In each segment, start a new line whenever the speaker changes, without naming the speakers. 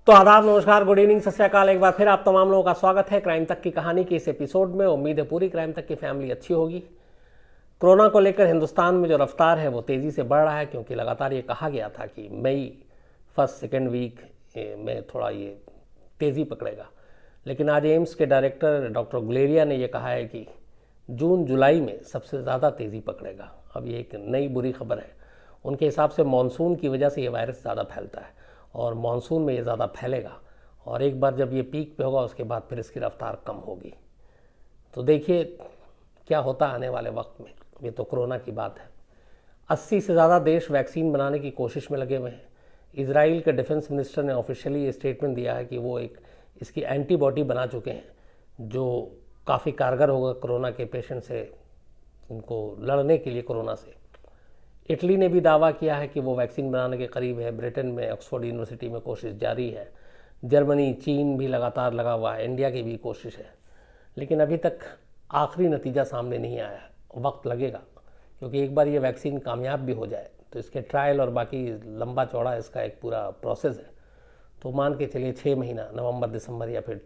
तो आदाब, नमस्कार, गुड इवनिंग, सत श्री अकाल। एक बार फिर आप तमाम लोगों का स्वागत है क्राइम तक की कहानी के इस एपिसोड में। उम्मीद है पूरी क्राइम तक की फैमिली अच्छी होगी। कोरोना को लेकर हिंदुस्तान में जो रफ्तार है वो तेज़ी से बढ़ रहा है, क्योंकि लगातार ये कहा गया था कि मई फर्स्ट सेकेंड वीक में थोड़ा ये तेज़ी पकड़ेगा। लेकिन आज एम्स के डायरेक्टर डॉक्टर गुलेरिया ने यह कहा है कि जून जुलाई में सबसे ज़्यादा तेज़ी पकड़ेगा। अब ये एक नई बुरी खबर है। उनके हिसाब से मानसून की वजह से ये वायरस ज़्यादा फैलता है और मानसून में ये ज़्यादा फैलेगा, और एक बार जब ये पीक पे होगा उसके बाद फिर इसकी रफ्तार कम होगी। तो देखिए क्या होता है आने वाले वक्त में। ये तो कोरोना की बात है। 80 से ज़्यादा देश वैक्सीन बनाने की कोशिश में लगे हुए हैं। इजराइल के डिफेंस मिनिस्टर ने ऑफिशियली ये स्टेटमेंट दिया है कि वो एक इसकी एंटीबॉडी बना चुके हैं जो काफ़ी कारगर होगा कोरोना के पेशेंट से, उनको लड़ने के लिए कोरोना से। इटली ने भी दावा किया है कि वो वैक्सीन बनाने के करीब है। ब्रिटेन में ऑक्सफोर्ड यूनिवर्सिटी में कोशिश जारी है। जर्मनी, चीन भी लगातार लगा हुआ है। इंडिया की भी कोशिश है, लेकिन अभी तक आखिरी नतीजा सामने नहीं आया। वक्त लगेगा, क्योंकि एक बार ये वैक्सीन कामयाब भी हो जाए तो इसके ट्रायल और बाकी लंबा चौड़ा इसका एक पूरा प्रोसेस है। तो मान के चलिए 6 महीना, नवंबर, दिसंबर या फिर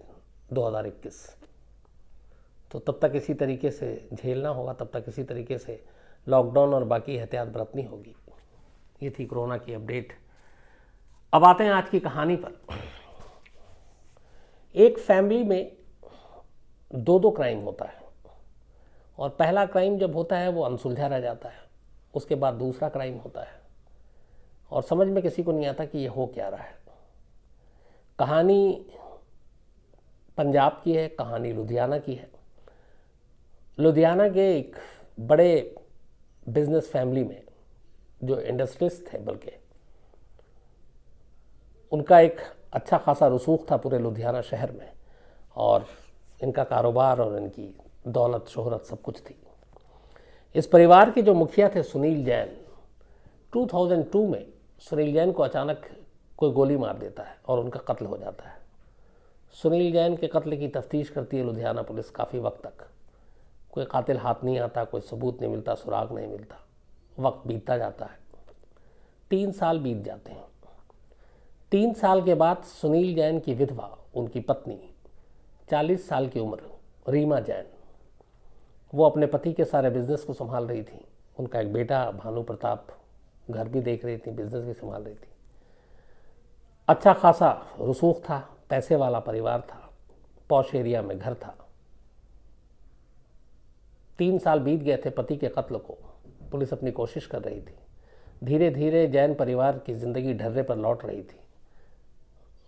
2021, तो तब तक इसी तरीके से झेलना होगा, तब तक इसी तरीके से लॉकडाउन और बाकी एहतियात बरतनी होगी। ये थी कोरोना की अपडेट। अब आते हैं आज की कहानी पर। एक फैमिली में दो दो क्राइम होता है, और पहला क्राइम जब होता है वो अनसुलझा रह जाता है। उसके बाद दूसरा क्राइम होता है और समझ में किसी को नहीं आता कि ये हो क्या रहा है। कहानी पंजाब की है, कहानी लुधियाना की है। लुधियाना के एक बड़े बिजनेस फैमिली में, जो इंडस्ट्रियलिस्ट थे, बल्कि उनका एक अच्छा खासा रसूख था पूरे लुधियाना शहर में, और इनका कारोबार और इनकी दौलत शोहरत सब कुछ थी। इस परिवार के जो मुखिया थे सुनील जैन, 2002 में सुनील जैन को अचानक कोई गोली मार देता है और उनका कत्ल हो जाता है। सुनील जैन के कत्ल की तफ्तीश करती है लुधियाना पुलिस काफ़ी वक्त तक। कोई कातिल हाथ नहीं आता, कोई सबूत नहीं मिलता, सुराग नहीं मिलता। वक्त बीतता जाता है। 3 साल बीत जाते हैं। 3 साल के बाद सुनील जैन की विधवा, उनकी पत्नी, 40 साल की उम्र, रीमा जैन, वो अपने पति के सारे बिजनेस को संभाल रही थी। उनका एक बेटा भानु प्रताप घर भी देख रही थी, बिजनेस भी संभाल रही थी। अच्छा खासा रसूख था, पैसे वाला परिवार था, पॉश एरिया में घर था। 3 साल बीत गए थे पति के कत्ल को। पुलिस अपनी कोशिश कर रही थी। धीरे धीरे जैन परिवार की जिंदगी ढर्रे पर लौट रही थी।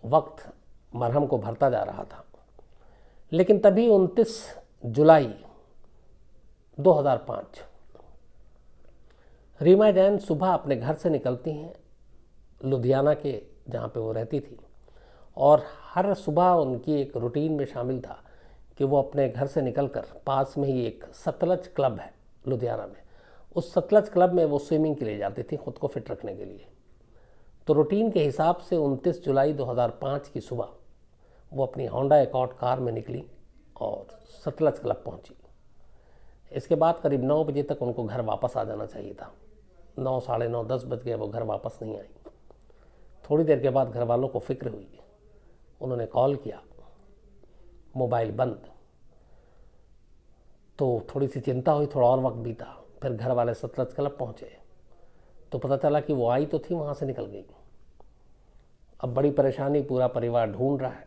वक्त मरहम को भरता जा रहा था। लेकिन तभी 29 जुलाई 2005 रीमा जैन सुबह अपने घर से निकलती हैं, लुधियाना के जहाँ पे वो रहती थी, और हर सुबह उनकी एक रूटीन में शामिल था कि वो अपने घर से निकलकर पास में ही एक सतलज क्लब है लुधियाना में, उस सतलज क्लब में वो स्विमिंग के लिए जाती थी, खुद को फिट रखने के लिए। तो रूटीन के हिसाब से 29 जुलाई 2005 की सुबह वो अपनी होंडा एकॉर्ड कार में निकली और सतलज क्लब पहुंची। इसके बाद करीब 9 बजे तक उनको घर वापस आ जाना चाहिए था। 9, साढ़े 9, 10 बज गए, वो घर वापस नहीं आई। थोड़ी देर के बाद घर वालों को फिक्र हुई। उन्होंने कॉल किया, मोबाइल बंद। तो थोड़ी सी चिंता हुई, थोड़ा और वक्त बीता। फिर घर वाले सतलज क्लब पहुंचे तो पता चला कि वो आई तो थी, वहाँ से निकल गई। अब बड़ी परेशानी, पूरा परिवार ढूंढ रहा है।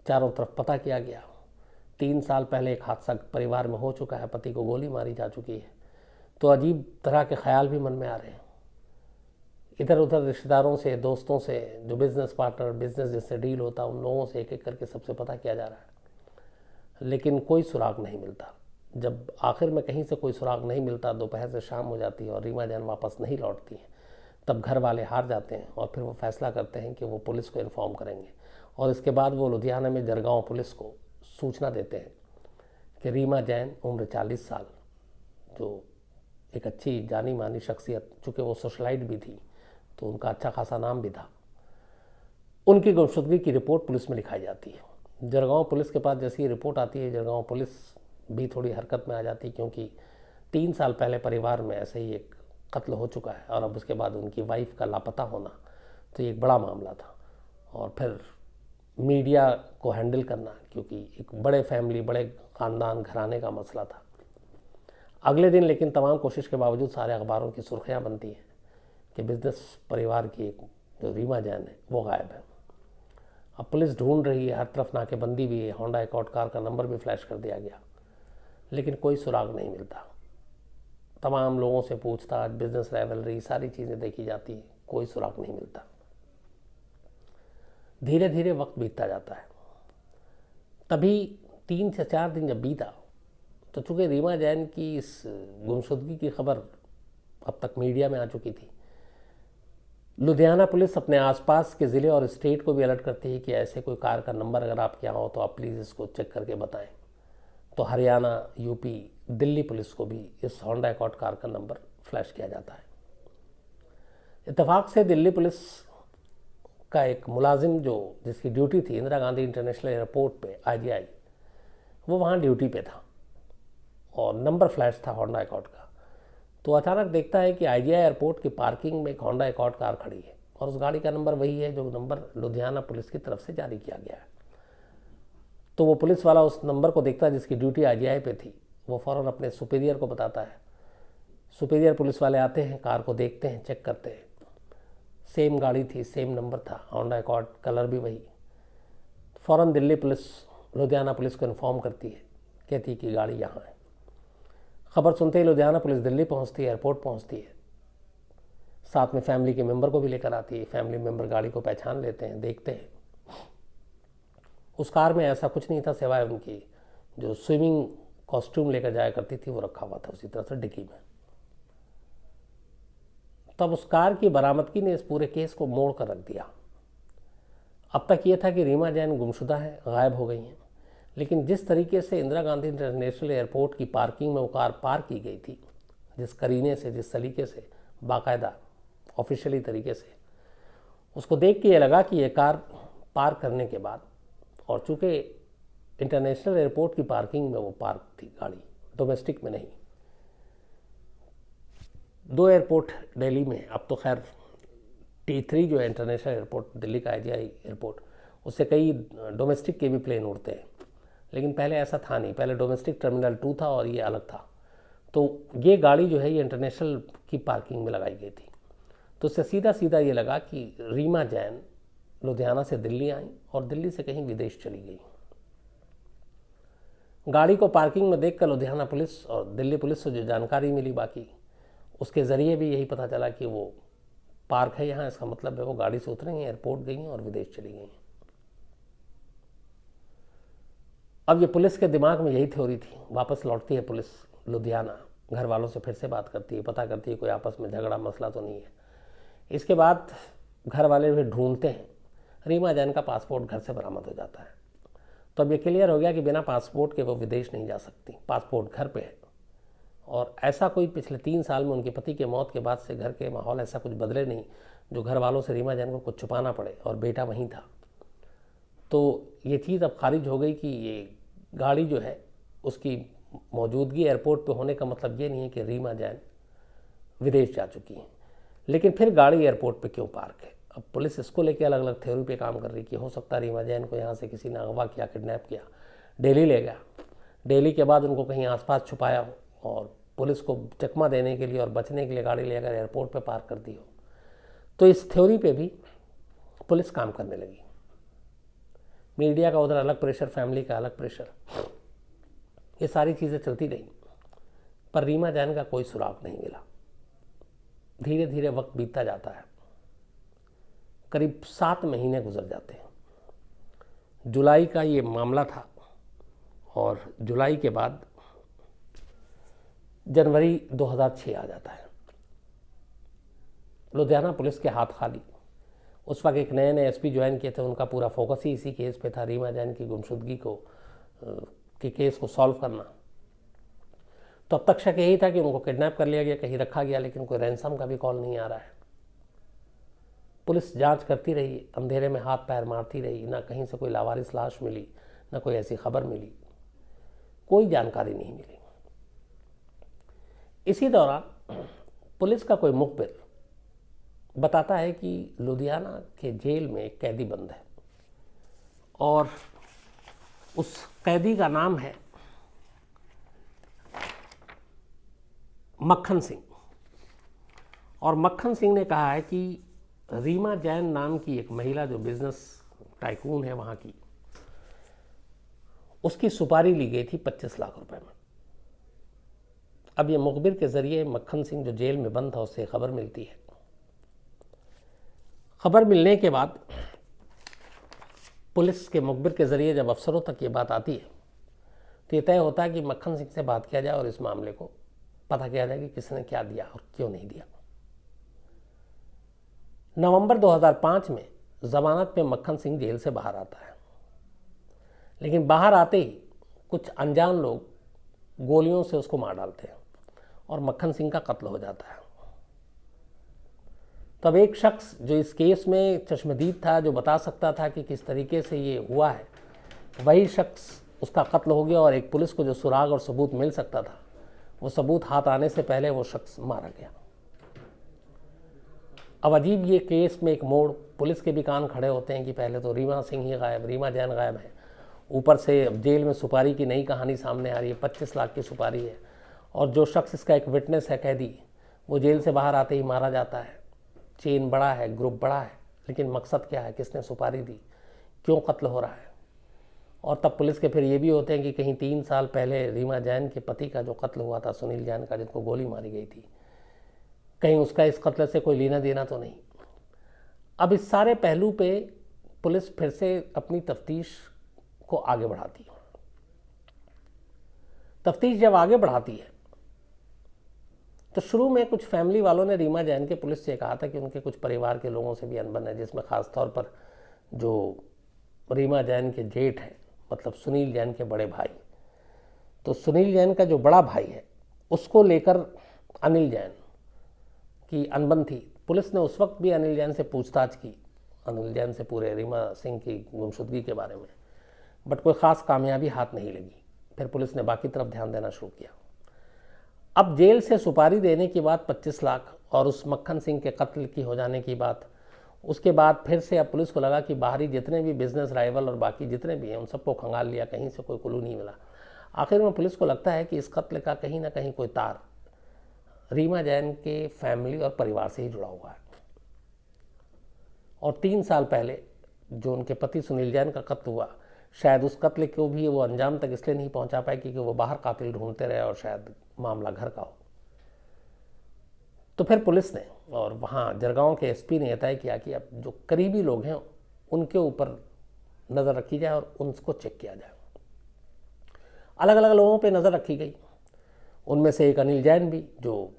चारों तरफ पता किया गया। 3 साल पहले एक हादसा परिवार में हो चुका है, पति को गोली मारी जा चुकी है। तो अजीब तरह के ख्याल भी मन में आ रहे हैं। इधर उधर रिश्तेदारों से, दोस्तों से, जो बिजनेस पार्टनर, बिजनेस जिससे डील होता, उन लोगों से एक एक करके सबसे पता किया जा रहा है, लेकिन कोई सुराग नहीं मिलता। जब आखिर में कहीं से कोई सुराग नहीं मिलता, दोपहर से शाम हो जाती है और रीमा जैन वापस नहीं लौटती हैं, तब घर वाले हार जाते हैं और फिर वो फैसला करते हैं कि वो पुलिस को इन्फॉर्म करेंगे। और इसके बाद वो लुधियाना में जरगांव पुलिस को सूचना देते हैं कि रीमा जैन, उम्र 40 साल, जो एक अच्छी जानी मानी शख्सियत, चूँकि वो सोशलाइट भी थी तो उनका अच्छा खासा नाम भी था, उनकी गुमशुदगी की रिपोर्ट पुलिस में लिखाई जाती है। जरगांव पुलिस के पास जैसी रिपोर्ट आती है, जरगांव पुलिस भी थोड़ी हरकत में आ जाती है, क्योंकि 3 साल पहले परिवार में ऐसे ही एक कत्ल हो चुका है और अब उसके बाद उनकी वाइफ का लापता होना, तो ये एक बड़ा मामला था। और फिर मीडिया को हैंडल करना, क्योंकि एक बड़े फैमिली, बड़े ख़ानदान, घराने का मसला था। अगले दिन लेकिन तमाम कोशिश के बावजूद सारे अखबारों की सुर्खियाँ बनती हैं कि बिजनेस परिवार की एक जो रीमा जैन है वो गायब है। अब पुलिस ढूंढ रही है, हर तरफ नाकेबंदी भी है, होंडा एकॉर्ड कार का नंबर भी फ्लैश कर दिया गया, लेकिन कोई सुराग नहीं मिलता। तमाम लोगों से पूछताछ, बिजनेस राइवलरी, सारी चीज़ें देखी जाती हैं, कोई सुराग नहीं मिलता। धीरे धीरे वक्त बीतता जाता है। तभी 3 से 4 दिन जब बीता तो चूँकि रीमा जैन की इस गुमशुदगी की खबर अब तक मीडिया में आ चुकी थी, लुधियाना पुलिस अपने आसपास के ज़िले और स्टेट को भी अलर्ट करती है कि ऐसे कोई कार का नंबर अगर आपके यहाँ हो तो आप प्लीज़ इसको चेक करके बताएं। तो हरियाणा, यूपी, दिल्ली पुलिस को भी इस होंडा एकॉर्ड कार का नंबर फ्लैश किया जाता है। इत्तेफाक से दिल्ली पुलिस का एक मुलाजिम जिसकी ड्यूटी थी इंदिरा गांधी इंटरनेशनल एयरपोर्ट पे, IGI, वो वहाँ ड्यूटी पे था और नंबर फ्लैश था होंडा एकॉर्ड का। तो अचानक देखता है कि IGI एयरपोर्ट की पार्किंग में एक होंडा एकॉर्ड कार खड़ी है और उस गाड़ी का नंबर वही है जो नंबर लुधियाना पुलिस की तरफ से जारी किया गया है। तो वो पुलिस वाला उस नंबर को देखता है जिसकी ड्यूटी IGI पे थी, वो फ़ौरन अपने सुपीरियर को बताता है। सुपीरियर पुलिस वाले आते हैं, कार को देखते हैं, चेक करते हैं, सेम गाड़ी थी, सेम नंबर था, होंडा एकॉर्ड, कलर भी वही। फ़ौरन दिल्ली पुलिस लुधियाना पुलिस को इन्फॉर्म करती है, कहती है कि गाड़ी यहाँ है। खबर सुनते ही लुधियाना पुलिस दिल्ली पहुँचती है, एयरपोर्ट पहुँचती है, साथ में फैमिली के मेंबर को भी लेकर आती है। फैमिली मेंबर गाड़ी को पहचान लेते हैं, देखते हैं। उस कार में ऐसा कुछ नहीं था सिवाय उनकी जो स्विमिंग कॉस्ट्यूम लेकर जाया करती थी वो रखा हुआ था उसी तरह से डिक्की में। तब उस कार की बरामदगी ने इस पूरे केस को मोड़ कर रख दिया। अब तक ये था कि रीमा जैन गुमशुदा है, गायब हो गई हैं, लेकिन जिस तरीके से इंदिरा गांधी इंटरनेशनल एयरपोर्ट की पार्किंग में वो कार पार्क की गई थी, जिस करीने से, जिस सलीके से, बाकायदा ऑफिशियली तरीके से, उसको देख के ये लगा कि ये कार पार्क करने के बाद, और चूँकि इंटरनेशनल एयरपोर्ट की पार्किंग में वो पार्क थी गाड़ी, डोमेस्टिक में नहीं। 2 एयरपोर्ट दिल्ली में, अब तो खैर T3 जो है इंटरनेशनल एयरपोर्ट दिल्ली का IGI एयरपोर्ट, उससे कई डोमेस्टिक के भी प्लेन उड़ते हैं, लेकिन पहले ऐसा था नहीं। पहले डोमेस्टिक टर्मिनल 2 था और ये अलग था। तो ये गाड़ी जो है ये इंटरनेशनल की पार्किंग में लगाई गई थी। तो उससे सीधा सीधा ये लगा कि रीमा जैन लुधियाना से दिल्ली आई और दिल्ली से कहीं विदेश चली गई। गाड़ी को पार्किंग में देखकर लुधियाना पुलिस और दिल्ली पुलिस से जो जानकारी मिली बाकी, उसके ज़रिए भी यही पता चला कि वो पार्क है यहाँ, इसका मतलब है वो गाड़ी से उतरी हैं, एयरपोर्ट गई हैं और विदेश चली गई हैं। अब ये पुलिस के दिमाग में यही थ्योरी थी। वापस लौटती है पुलिस लुधियाना, घर वालों से फिर से बात करती है, पता करती है कोई आपस में झगड़ा मसला तो नहीं है। इसके बाद घर वाले भी ढूंढते हैं, रीमा जैन का पासपोर्ट घर से बरामद हो जाता है। तो अब ये क्लियर हो गया कि बिना पासपोर्ट के वो विदेश नहीं जा सकती, पासपोर्ट घर पे है। और ऐसा कोई पिछले 3 साल में उनके पति के मौत के बाद से घर के माहौल ऐसा कुछ बदले नहीं जो घर वालों से रीमा जैन को कुछ छुपाना पड़े, और बेटा वहीं था। तो ये चीज़ अब खारिज हो गई कि ये गाड़ी जो है उसकी मौजूदगी एयरपोर्ट पे होने का मतलब ये नहीं है कि रीमा जैन विदेश जा चुकी हैं। लेकिन फिर गाड़ी एयरपोर्ट पे क्यों पार्क है? अब पुलिस इसको लेके अलग अलग थ्योरी पे काम कर रही कि हो सकता है रीमा जैन को यहाँ से किसी ने अगवा किया, किडनैप किया, दिल्ली ले गया, दिल्ली के बाद उनको कहीं आसपास छुपाया हो और पुलिस को चकमा देने के लिए और बचने के लिए गाड़ी लेकर एयरपोर्ट पे पार्क कर दी हो। तो इस थ्योरी पे भी पुलिस काम करने लगी। मीडिया का उधर अलग प्रेशर, फैमिली का अलग प्रेशर, ये सारी चीज़ें चलती रही, पर रीमा जैन का कोई सुराग नहीं मिला। धीरे धीरे वक्त बीतता जाता है, करीब 7 महीने गुजर जाते हैं। जुलाई का ये मामला था और जुलाई के बाद जनवरी 2006 आ जाता है। लुधियाना पुलिस के हाथ खाली। उस वक्त एक नए एसपी ज्वाइन किए थे, उनका पूरा फोकस ही इसी केस पे था, रीमा जैन की गुमशुदगी के केस को सॉल्व करना। तो अब तक शक यही था कि उनको किडनैप कर लिया गया, कहीं रखा गया, लेकिन कोई रैंसम का भी कॉल नहीं आ रहा है। पुलिस जांच करती रही, अंधेरे में हाथ पैर मारती रही, ना कहीं से कोई लावारिस लाश मिली, ना कोई ऐसी खबर मिली, कोई जानकारी नहीं मिली। इसी दौरान पुलिस का कोई मुखबिर बताता है कि लुधियाना के जेल में एक कैदी बंद है और उस कैदी का नाम है मक्खन सिंह। और मक्खन सिंह ने कहा है कि रीमा जैन नाम की एक महिला जो बिजनेस टाइकून है वहाँ की, उसकी सुपारी ली गई थी 25 लाख रुपए में। अब ये मुखबिर के जरिए मक्खन सिंह जो जेल में बंद था उससे खबर मिलती है। खबर मिलने के बाद पुलिस के मुखबिर के जरिए जब अफसरों तक ये बात आती है तो ये तय होता है कि मक्खन सिंह से बात किया जाए और इस मामले को पता किया जाए कि किसने क्या दिया और क्यों नहीं दिया। नवंबर 2005 में जमानत पे मक्खन सिंह जेल से बाहर आता है, लेकिन बाहर आते ही कुछ अनजान लोग गोलियों से उसको मार डालते हैं और मक्खन सिंह का कत्ल हो जाता है। तब एक शख्स जो इस केस में चश्मदीद था, जो बता सकता था कि किस तरीके से ये हुआ है, वही शख्स उसका कत्ल हो गया और एक पुलिस को जो सुराग और सबूत मिल सकता था वो सबूत हाथ आने से पहले वो शख्स मारा गया। अब अजीब ये केस में एक मोड़, पुलिस के भी कान खड़े होते हैं कि पहले तो रीमा सिंह ही गायब, रीमा जैन गायब है, ऊपर से अब जेल में सुपारी की नई कहानी सामने आ रही है, 25 लाख की सुपारी है, और जो शख्स इसका एक विटनेस है कैदी, वो जेल से बाहर आते ही मारा जाता है। चेन बड़ा है, ग्रुप बड़ा है, लेकिन मकसद क्या है, किसने सुपारी दी, क्यों कत्ल हो रहा है। और तब पुलिस के फिर ये भी होते हैं कि कहीं 3 साल पहले रीमा जैन के पति का जो कत्ल हुआ था, सुनील जैन का, जिनको गोली मारी गई थी, कहीं उसका इस कत्ल से कोई लेना देना तो नहीं। अब इस सारे पहलू पे पुलिस फिर से अपनी तफ्तीश को आगे बढ़ाती है। तफ्तीश जब आगे बढ़ाती है तो शुरू में कुछ फैमिली वालों ने रीमा जैन के पुलिस से कहा था कि उनके कुछ परिवार के लोगों से भी अनबन है, जिसमें खास तौर पर जो रीमा जैन के जेठ हैं, मतलब सुनील जैन के बड़े भाई। तो सुनील जैन का जो बड़ा भाई है उसको लेकर अनिल जैन की अनबन थी। पुलिस ने उस वक्त भी अनिल जैन से पूछताछ की, अनिल जैन से पूरे रीमा सिंह की गुमशुदगी के बारे में, बट कोई ख़ास कामयाबी हाथ नहीं लगी। फिर पुलिस ने बाकी तरफ ध्यान देना शुरू किया। अब जेल से सुपारी देने की बात 25 लाख और उस मक्खन सिंह के कत्ल की हो जाने की बात, उसके बाद फिर से अब पुलिस को लगा कि बाहरी जितने भी बिजनेस राइवल और बाकी जितने भी हैं उन सबको खंगाल लिया, कहीं से कोई क्लू नहीं मिला। आखिर में पुलिस को लगता है कि इस कत्ल का कहीं ना कहीं कोई तार रीमा जैन के फैमिली और परिवार से ही जुड़ा हुआ है। और 3 साल पहले जो उनके पति सुनील जैन का कत्ल हुआ, शायद उस कत्ल को भी वो अंजाम तक इसलिए नहीं पहुंचा पाए क्योंकि वो बाहर कातिल ढूंढते रहे और शायद मामला घर का हो। तो फिर पुलिस ने और वहाँ जरगांव के एसपी ने तय किया कि अब जो करीबी लोग हैं उनके ऊपर नज़र रखी जाए और उनको चेक किया जाए। अलग अलग लोगों पे नज़र रखी गई। उनमें से एक अनिल जैन भी, जो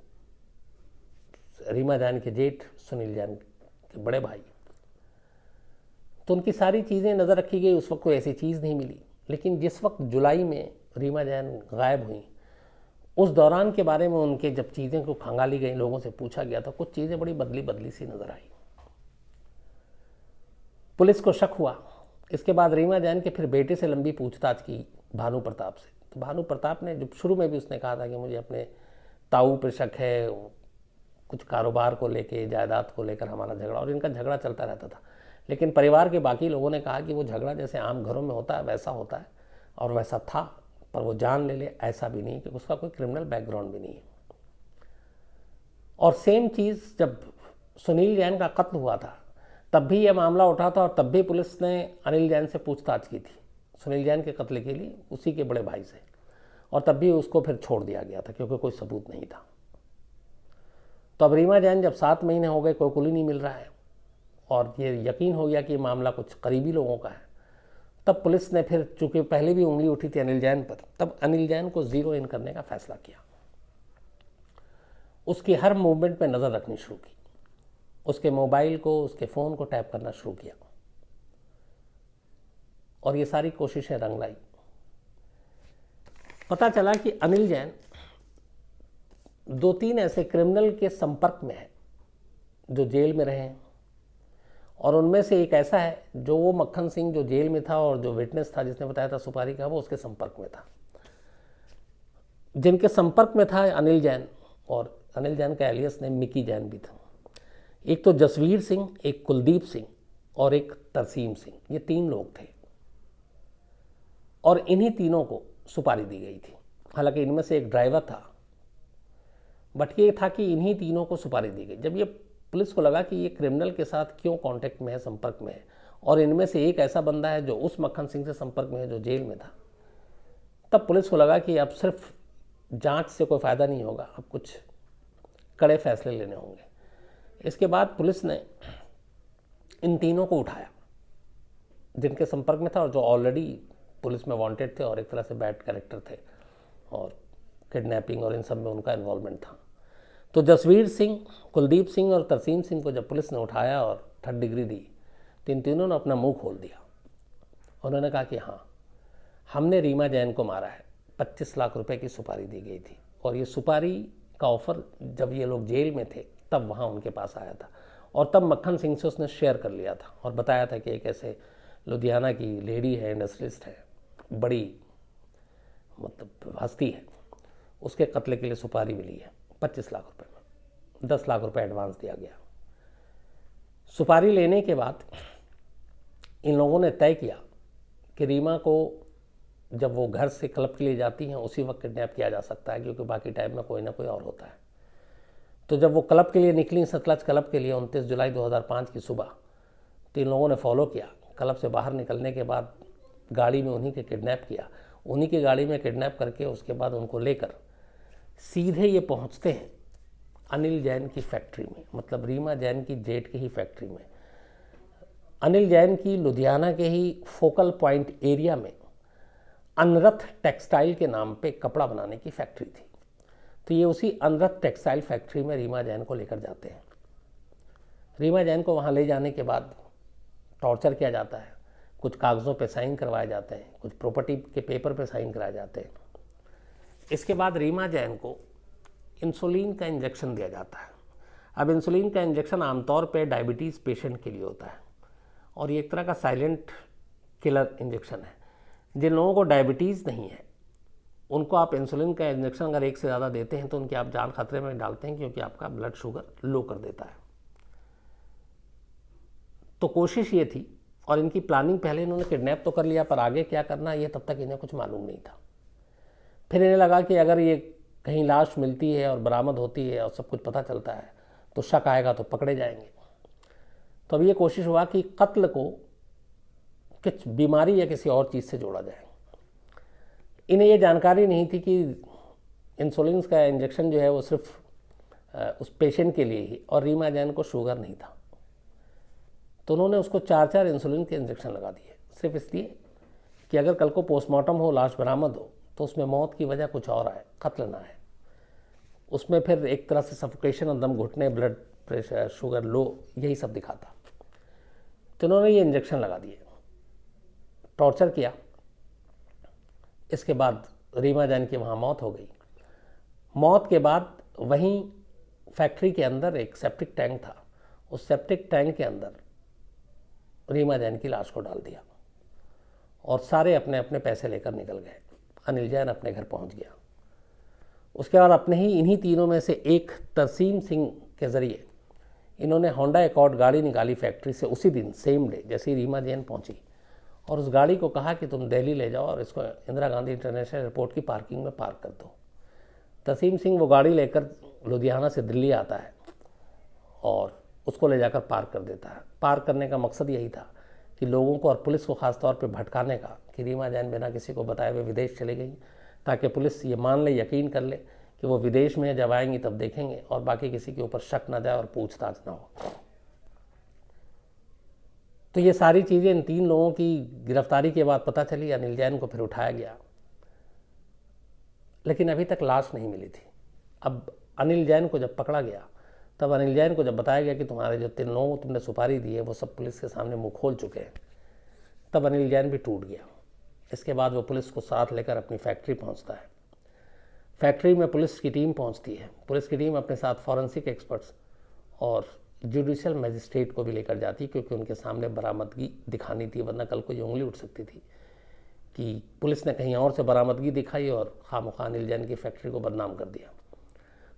रीमा जैन के जेठ सुनील जैन के बड़े भाई, तो उनकी सारी चीज़ें नज़र रखी गई। उस वक्त कोई ऐसी चीज़ नहीं मिली, लेकिन जिस वक्त जुलाई में रीमा जैन गायब हुई उस दौरान के बारे में उनके जब चीज़ें को खंगाली गई, लोगों से पूछा गया तो कुछ चीज़ें बड़ी बदली बदली सी नज़र आई। पुलिस को शक हुआ। इसके बाद रीमा जैन के फिर बेटे से लंबी पूछताछ की भानु प्रताप से। तो भानु प्रताप ने, जो शुरू में भी उसने कहा था कि मुझे अपने ताऊ पर शक है, कुछ कारोबार को लेके, जायदाद को लेकर हमारा झगड़ा, और इनका झगड़ा चलता रहता था। लेकिन परिवार के बाकी लोगों ने कहा कि वो झगड़ा जैसे आम घरों में होता है वैसा होता है और वैसा था, पर वो जान ले ऐसा भी नहीं, कि उसका कोई क्रिमिनल बैकग्राउंड भी नहीं है। और सेम चीज़ जब सुनील जैन का कत्ल हुआ था तब भी यह मामला उठा था और तब भी पुलिस ने अनिल जैन से पूछताछ की थी सुनील जैन के कत्ल के लिए, उसी के बड़े भाई से, और तब भी उसको फिर छोड़ दिया गया था क्योंकि कोई सबूत नहीं था। तो अब रीमा जैन जब 7 महीने हो गए, कोई कुल ही नहीं मिल रहा है और ये यकीन हो गया कि ये मामला कुछ करीबी लोगों का है, तब पुलिस ने फिर, चूंकि पहले भी उंगली उठी थी अनिल जैन पर, तब अनिल जैन को जीरो इन करने का फैसला किया। उसकी हर मूवमेंट पे नज़र रखनी शुरू की, उसके मोबाइल को, उसके फ़ोन को टैप करना शुरू किया और ये सारी कोशिशें रंग लाई। पता चला कि अनिल जैन 2-3 ऐसे क्रिमिनल के संपर्क में है जो जेल में रहे हैं, और उनमें से एक ऐसा है जो वो मक्खन सिंह जो जेल में था और जो विटनेस था जिसने बताया था सुपारी का, वो उसके संपर्क में था। जिनके संपर्क में था अनिल जैन, और अनिल जैन का एलियस नेम मिकी जैन भी था। एक तो जसवीर सिंह, एक कुलदीप सिंह और एक तरसीम सिंह, ये 3 लोग थे। और इन्हीं तीनों को सुपारी दी गई थी। हालांकि इनमें से एक ड्राइवर था, बट ये था कि इन्हीं तीनों को सुपारी दी गई। जब ये पुलिस को लगा कि ये क्रिमिनल के साथ क्यों कांटेक्ट में है, संपर्क में है, और इनमें से एक ऐसा बंदा है जो उस मक्खन सिंह से संपर्क में है जो जेल में था, तब पुलिस को लगा कि अब सिर्फ जांच से कोई फ़ायदा नहीं होगा, अब कुछ कड़े फैसले लेने होंगे। इसके बाद पुलिस ने इन तीनों को उठाया जिनके संपर्क में था और जो ऑलरेडी पुलिस में वांटेड थे और एक तरह से बैड कैरेक्टर थे और किडनैपिंग और इन सब में उनका इन्वॉल्वमेंट था। तो जसवीर सिंह, कुलदीप सिंह और तरसीम सिंह को जब पुलिस ने उठाया और 3rd डिग्री दी, तो इन तीनों ने अपना मुंह खोल दिया। उन्होंने कहा कि हाँ, हमने रीमा जैन को मारा है, 25 लाख रुपए की सुपारी दी गई थी। और ये सुपारी का ऑफर जब ये लोग जेल में थे तब वहाँ उनके पास आया था, और तब मक्खन सिंह से उसने शेयर कर लिया था और बताया था कि एक ऐसे लुधियाना की लेडी है, इंडस्ट्रियलिस्ट है, बड़ी मतलब हस्ती है, उसके कत्ल के लिए सुपारी मिली है 25 लाख रुपए में। 10 लाख रुपए एडवांस दिया गया। सुपारी लेने के बाद इन लोगों ने तय किया कि रीमा को जब वो घर से क्लब के लिए जाती हैं उसी वक्त किडनैप किया जा सकता है, क्योंकि बाकी टाइम में कोई ना कोई और होता है। तो जब वो क्लब के लिए निकली, सतलज क्लब के लिए 29 जुलाई 2005 की सुबह, तो इन लोगों ने फॉलो किया। क्लब से बाहर निकलने के बाद गाड़ी में उन्हीं के किडनैप किया, उन्हीं की गाड़ी में किडनैप करके उसके बाद उनको लेकर सीधे ये पहुंचते हैं अनिल जैन की फैक्ट्री में, मतलब रीमा जैन की जेठ की ही फैक्ट्री में। अनिल जैन की लुधियाना के ही फोकल पॉइंट एरिया में अनरथ टेक्सटाइल के नाम पे कपड़ा बनाने की फैक्ट्री थी। तो ये उसी अनरथ टेक्सटाइल फैक्ट्री में रीमा जैन को लेकर जाते हैं। रीमा जैन को वहाँ ले जाने के बाद टॉर्चर किया जाता है, कुछ कागज़ों पे साइन करवाए जाते हैं, कुछ प्रॉपर्टी के पेपर पे साइन कराए जाते हैं। इसके बाद रीमा जैन को इंसुलिन का इंजेक्शन दिया जाता है। अब इंसुलिन का इंजेक्शन आमतौर पे डायबिटीज़ पेशेंट के लिए होता है और ये एक तरह का साइलेंट किलर इंजेक्शन है। जिन लोगों को डायबिटीज़ नहीं है उनको आप इंसुलिन का इंजेक्शन अगर एक से ज़्यादा देते हैं तो उनकी आप जान खतरे में डालते हैं, क्योंकि आपका ब्लड शुगर लो कर देता है। तो कोशिश ये थी, और इनकी प्लानिंग पहले इन्होंने किडनैप तो कर लिया, पर आगे क्या करना ये तब तक इन्हें कुछ मालूम नहीं था। फिर इन्हें लगा कि अगर ये कहीं लाश मिलती है और बरामद होती है और सब कुछ पता चलता है तो शक आएगा तो पकड़े जाएंगे। तो अब ये कोशिश हुआ कि कत्ल को कुछ बीमारी या किसी और चीज़ से जोड़ा जाए। इन्हें ये जानकारी नहीं थी कि इंसुलिन का इंजेक्शन जो है वो सिर्फ उस पेशेंट के लिए ही, और रीमा जैन को शुगर नहीं था। तो उन्होंने उसको 4 इंसुलिन के इंजेक्शन लगा दिए, सिर्फ इसलिए कि अगर कल को पोस्टमार्टम हो, लाश बरामद हो, तो उसमें मौत की वजह कुछ और आए, कत्ल ना आए। उसमें फिर एक तरह से सफोकेशन और दम घुटने, ब्लड प्रेशर, शुगर लो, यही सब दिखाता। तो उन्होंने ये इंजेक्शन लगा दिए, टॉर्चर किया। इसके बाद रीमा जैन की वहाँ मौत हो गई। मौत के बाद वहीं फैक्ट्री के अंदर एक सेप्टिक टैंक था, उस सेप्टिक टैंक के अंदर रीमा जैन की लाश को डाल दिया और सारे अपने अपने पैसे लेकर निकल गए। अनिल जैन अपने घर पहुंच गया। उसके बाद अपने ही इन्हीं तीनों में से एक तरसीम सिंह के ज़रिए इन्होंने होंडा एकॉर्ड गाड़ी निकाली फैक्ट्री से उसी दिन, सेम डे, जैसे ही रीमा जैन पहुंची, और उस गाड़ी को कहा कि तुम दिल्ली ले जाओ और इसको इंदिरा गांधी इंटरनेशनल एयरपोर्ट की पार्किंग में पार्क कर दो। तरसीम सिंह वो गाड़ी लेकर लुधियाना से दिल्ली आता है और उसको ले जाकर पार्क कर देता है। पार्क करने का मकसद यही था कि लोगों को और पुलिस को ख़ास तौर पे भटकाने का, कि रीमा जैन बिना किसी को बताए हुए विदेश चली गई, ताकि पुलिस ये मान ले, यकीन कर ले कि वो विदेश में जब आएंगी तब देखेंगे और बाकी किसी के ऊपर शक ना जाए और पूछताछ ना हो। तो ये सारी चीज़ें इन 3 लोगों की गिरफ्तारी के बाद पता चली। अनिल जैन को फिर उठाया गया, लेकिन अभी तक लाश नहीं मिली थी। अब अनिल जैन को जब पकड़ा गया, तब अनिल जैन को जब बताया गया कि तुम्हारे जो 3 लोगों को तुमने सुपारी दी है वो सब पुलिस के सामने मुंह खोल चुके हैं, तब अनिल जैन भी टूट गया। इसके बाद वो पुलिस को साथ लेकर अपनी फैक्ट्री पहुंचता है। फैक्ट्री में पुलिस की टीम पहुंचती है। पुलिस की टीम अपने साथ फॉरेंसिक एक्सपर्ट्स और जुडिशियल मजिस्ट्रेट को भी लेकर जाती, क्योंकि उनके सामने बरामदगी दिखानी थी, वरना कल को ये उंगली उठ सकती थी कि पुलिस ने कहीं और से बरामदगी दिखाई और खामखा अनिल जैन की फैक्ट्री को बदनाम कर दिया।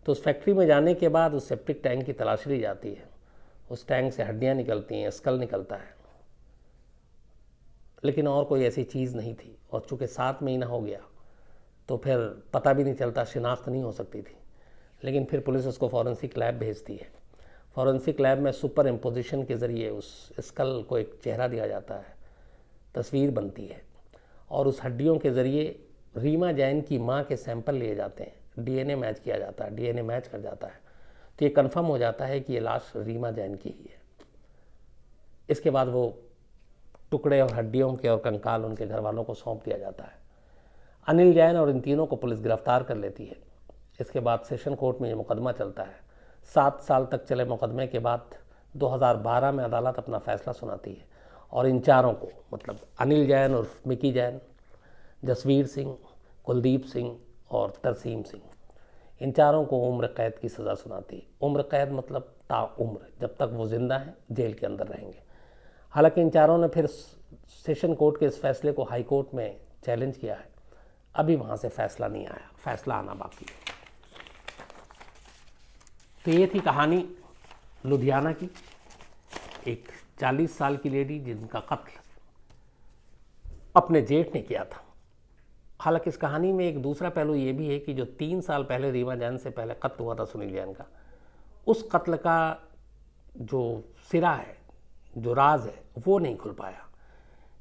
तो उस फैक्ट्री में जाने के बाद उस सेप्टिक टैंक की तलाशी ली जाती है। उस टैंक से हड्डियाँ निकलती हैं, स्कल निकलता है। लेकिन और कोई ऐसी चीज़ नहीं थी, और चूँकि 7 महीना हो गया तो फिर पता भी नहीं चलता, शिनाख्त नहीं हो सकती थी। लेकिन फिर पुलिस उसको फॉरेंसिक लैब भेजती है। फॉरेंसिक लैब में सुपर इम्पोजिशन के ज़रिए उस स्कल को एक चेहरा दिया जाता है, तस्वीर बनती है, और उस हड्डियों के ज़रिए रीमा जैन की माँ के सैंपल लिए जाते हैं, डीएनए मैच किया जाता है, डीएनए मैच कर जाता है, तो ये कंफर्म हो जाता है कि ये लाश रीमा जैन की ही है। इसके बाद वो टुकड़े और हड्डियों के और कंकाल उनके घर वालों को सौंप दिया जाता है। अनिल जैन और इन तीनों को पुलिस गिरफ्तार कर लेती है। इसके बाद सेशन कोर्ट में ये मुकदमा चलता है। 7 साल तक चले मुकदमे के बाद 2012 में अदालत अपना फैसला सुनाती है, और इन चारों को, मतलब अनिल जैन उर्फ मिकी जैन, जसवीर सिंह, कुलदीप सिंह और तरसीम सिंह, इन चारों को उम्र कैद की सज़ा सुनाती है। उम्र कैद मतलब ताउम्र, जब तक वो ज़िंदा हैं जेल के अंदर रहेंगे। हालांकि इन चारों ने फिर सेशन कोर्ट के इस फैसले को हाई कोर्ट में चैलेंज किया है। अभी वहाँ से फैसला नहीं आया, फैसला आना बाकी है। तो ये थी कहानी लुधियाना की, एक 40 साल की लेडी जिनका कत्ल अपने जेठ ने किया था। हालांकि इस कहानी में एक दूसरा पहलू ये भी है कि जो 3 साल पहले रीमा जैन से पहले कत्ल हुआ था सुनील जैन का, उस कत्ल का जो सिरा है, जो राज है, वो नहीं खुल पाया।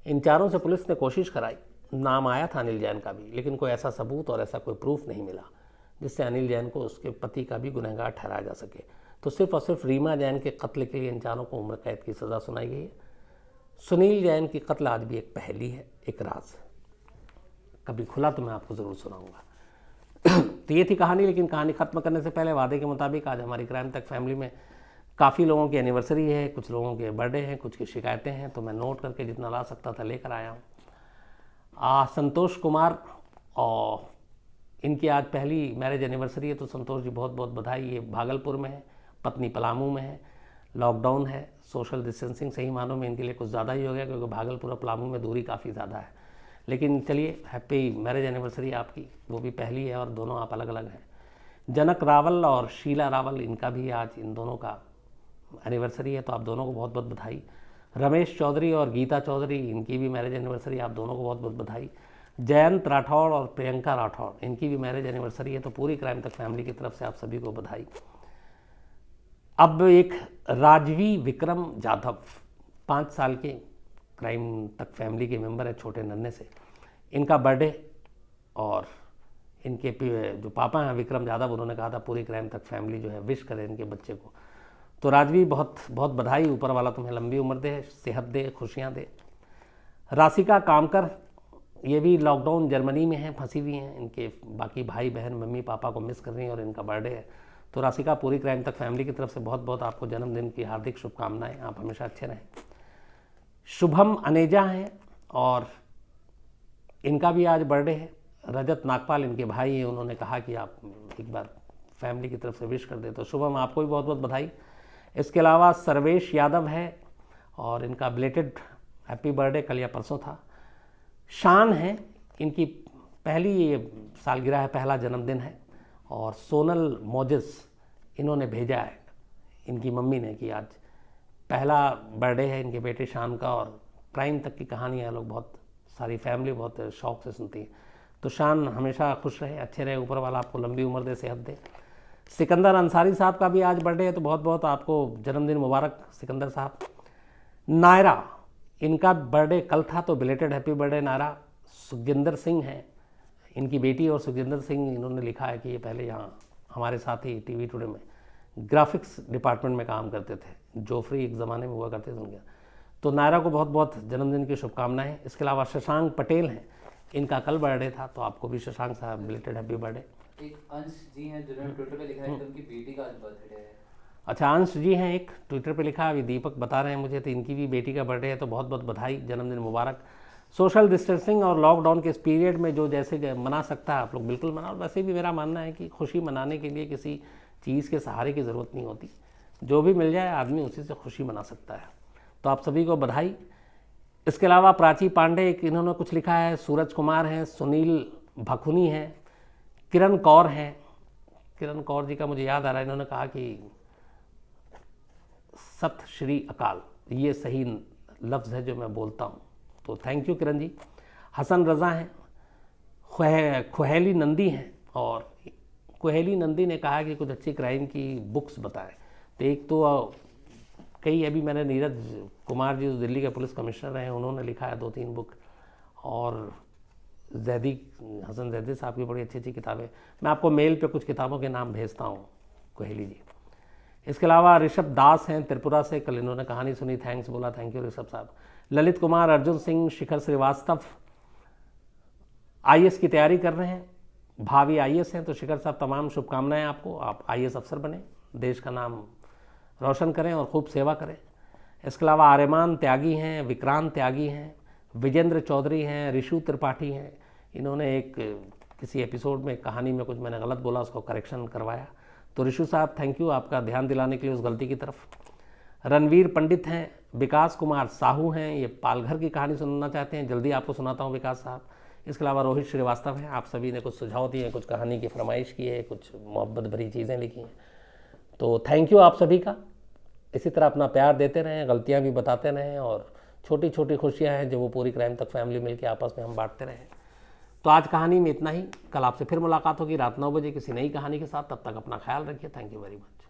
इन चारों से पुलिस ने कोशिश कराई, नाम आया था अनिल जैन का भी, लेकिन कोई ऐसा सबूत और ऐसा कोई प्रूफ नहीं मिला जिससे अनिल जैन को उसके पति का भी गुनहगार ठहराया जा सके। तो सिर्फ और सिर्फ रीमा जैन के कत्ल के लिए इन चारों को उम्र कैद की सज़ा सुनाई गई है। सुनील जैन की कत्ल आज भी एक पहेली है, एक राज है। कभी खुला तो मैं आपको ज़रूर सुनाऊंगा। तो ये थी कहानी, लेकिन कहानी ख़त्म करने से पहले वादे के मुताबिक आज हमारी क्राइम तक फैमिली में काफ़ी लोगों की एनिवर्सरी है, कुछ लोगों के बर्थडे हैं, कुछ की शिकायतें हैं, तो मैं नोट करके जितना ला सकता था लेकर आया हूँ। संतोष कुमार, और इनकी आज पहली मैरिज एनिवर्सरी है, तो संतोष जी बहुत बहुत बधाई। ये भागलपुर में है, पत्नी पलामू में है, लॉकडाउन है, सोशल डिस्टेंसिंग सही मानों में इनके लिए कुछ ज़्यादा ही हो गया, क्योंकि भागलपुर और पलामू में दूरी काफ़ी ज़्यादा है। लेकिन चलिए, हैप्पी मैरिज एनिवर्सरी आपकी, वो भी पहली है और दोनों आप अलग अलग हैं। जनक रावल और शीला रावल, इनका भी आज इन दोनों का एनिवर्सरी है, तो आप दोनों को बहुत बहुत बधाई। रमेश चौधरी और गीता चौधरी, इनकी भी मैरिज एनिवर्सरी, आप दोनों को बहुत बहुत बधाई। जयंत राठौड़ और प्रियंका राठौड़, इनकी भी मैरिज एनिवर्सरी है, तो पूरी क्राइम तक फैमिली की तरफ से आप सभी को बधाई। अब एक राजवी विक्रम जाधव, 5 साल के क्राइम तक फैमिली के मेंबर है, छोटे नन्हे से, इनका बर्थडे, और इनके जो पापा हैं विक्रम जाधव, उन्होंने कहा था पूरी क्राइम तक फैमिली जो है विश करे इनके बच्चे को। तो राजवी, बहुत बहुत बधाई, ऊपर वाला तुम्हें लंबी उम्र दे, सेहत दे, खुशियाँ दे। राशिका कामकर, ये भी लॉकडाउन जर्मनी में हैं, फंसी हुई हैं, इनके बाकी भाई बहन मम्मी पापा को मिस कर रही हैं, और इनका बर्थडे है। तो राशिका, पूरी क्राइम तक फैमिली की तरफ से बहुत बहुत आपको जन्मदिन की हार्दिक शुभकामनाएं, आप हमेशा अच्छे रहें। शुभम अनेजा हैं, और इनका भी आज बर्थडे है। रजत नागपाल इनके भाई हैं, उन्होंने कहा कि आप एक बार फैमिली की तरफ से विश कर दे, तो शुभम आपको भी बहुत बहुत बधाई। इसके अलावा सर्वेश यादव है, और इनका बिलेटेड हैप्पी बर्थडे कल या परसों था। शान है, इनकी पहली सालगिरह है, पहला जन्मदिन है। और सोनल मोजिस, इन्होंने भेजा है इनकी मम्मी ने कि आज पहला बर्थडे है इनके बेटे शान का, और क्राइम तक की कहानियाँ लोग बहुत सारी फैमिली बहुत शौक से सुनती है। तो शान हमेशा खुश रहे, अच्छे रहे, ऊपर वाला आपको लंबी उम्र दे, सेहत दे। सिकंदर अंसारी साहब का भी आज बर्थडे है, तो बहुत बहुत आपको जन्मदिन मुबारक सिकंदर साहब। नायरा, इनका बर्थडे कल था, तो belated happy birthday Naira. Sukhjinder Singh हैं, इनकी बेटी, और सुखजिंदर सिंह इन्होंने लिखा है कि ये पहले यहाँ हमारे साथ ही टीवी टुडे में ग्राफिक्स डिपार्टमेंट में काम करते थे, जोफ्री एक ज़माने में हुआ करते थे उनके। तो नायरा को बहुत बहुत जन्मदिन की शुभकामनाएं। इसके अलावा शशांक पटेल हैं, इनका कल बर्थडे था, तो आपको भी शशांक साहब बिलेटेड हैप्पी बर्थडे।
एक अंश जी हैं जिन्होंने ट्विटर पे लिखा है कि उनकी बेटी का आज बर्थडे है।
अच्छा, अंश जी हैं, एक ट्विटर पे लिखा, अभी दीपक बता रहे हैं मुझे, तो इनकी भी बेटी का बर्थडे है, तो बहुत बहुत बधाई, जन्मदिन मुबारक। सोशल डिस्टेंसिंग और लॉकडाउन के इस पीरियड में जो जैसे मना सकता है आप लोग बिल्कुल मनाओ। वैसे भी मेरा मानना है कि खुशी मनाने के लिए किसी चीज़ के सहारे की ज़रूरत नहीं होती, जो भी मिल जाए आदमी उसी से खुशी मना सकता है। तो आप सभी को बधाई। इसके अलावा प्राची पांडे, एक इन्होंने कुछ लिखा है, सूरज कुमार हैं, सुनील भखुनी हैं, किरण कौर हैं। किरण कौर जी का मुझे याद आ रहा है, इन्होंने कहा कि सत श्री अकाल, ये सही लफ्ज़ है जो मैं बोलता हूँ, तो थैंक यू किरण जी। हसन रज़ा हैं, खुहेली नंदी हैं, और कुहेली नंदी ने कहा कि कुछ अच्छी क्राइम की बुक्स बताएं। तो एक तो कई अभी मैंने नीरज कुमार जी जो दिल्ली के पुलिस कमिश्नर हैं उन्होंने लिखा है 2-3 बुक, और जैदी हसन जैदी साहब की बड़ी अच्छी अच्छी किताबें, मैं आपको मेल पे कुछ किताबों के नाम भेजता हूँ कुहेली जी। इसके अलावा ऋषभ दास हैं त्रिपुरा से, कल इन्होंने कहानी सुनी, थैंक्स बोला, थैंक यू ऋषभ साहब। ललित कुमार, अर्जुन सिंह, शिखर श्रीवास्तव आईएएस की तैयारी कर रहे हैं, भावी आईएएस हैं, तो शिखर साहब तमाम शुभकामनाएं आपको, आप आईएएस अफसर बने, देश का नाम रोशन करें और खूब सेवा करें। इसके अलावा आर्यमान त्यागी हैं, विक्रांत त्यागी हैं, विजेंद्र चौधरी हैं, ऋषु त्रिपाठी हैं, इन्होंने एक किसी एपिसोड में कहानी में कुछ मैंने गलत बोला उसको करेक्शन करवाया, तो ऋषु साहब थैंक यू आपका ध्यान दिलाने के लिए उस गलती की तरफ। रणवीर पंडित हैं, विकास कुमार साहू हैं, ये पालघर की कहानी सुनना चाहते हैं, जल्दी आपको सुनाता हूँ विकास साहब। इसके अलावा रोहित श्रीवास्तव हैं, आप सभी ने कुछ सुझाव दिए, कुछ कहानी की फरमाइश की है, कुछ मोहब्बत भरी चीज़ें लिखी हैं, तो थैंक यू आप सभी का। इसी तरह अपना प्यार देते रहें, गलतियां भी बताते रहें, और छोटी छोटी खुशियां हैं जो वो पूरी क्राइम तक फैमिली मिलकर आपस में हम बांटते रहें। तो आज कहानी में इतना ही, कल आपसे फिर मुलाकात होगी रात 9 बजे किसी नई कहानी के साथ, तब तक अपना ख्याल रखिए। Thank you very much.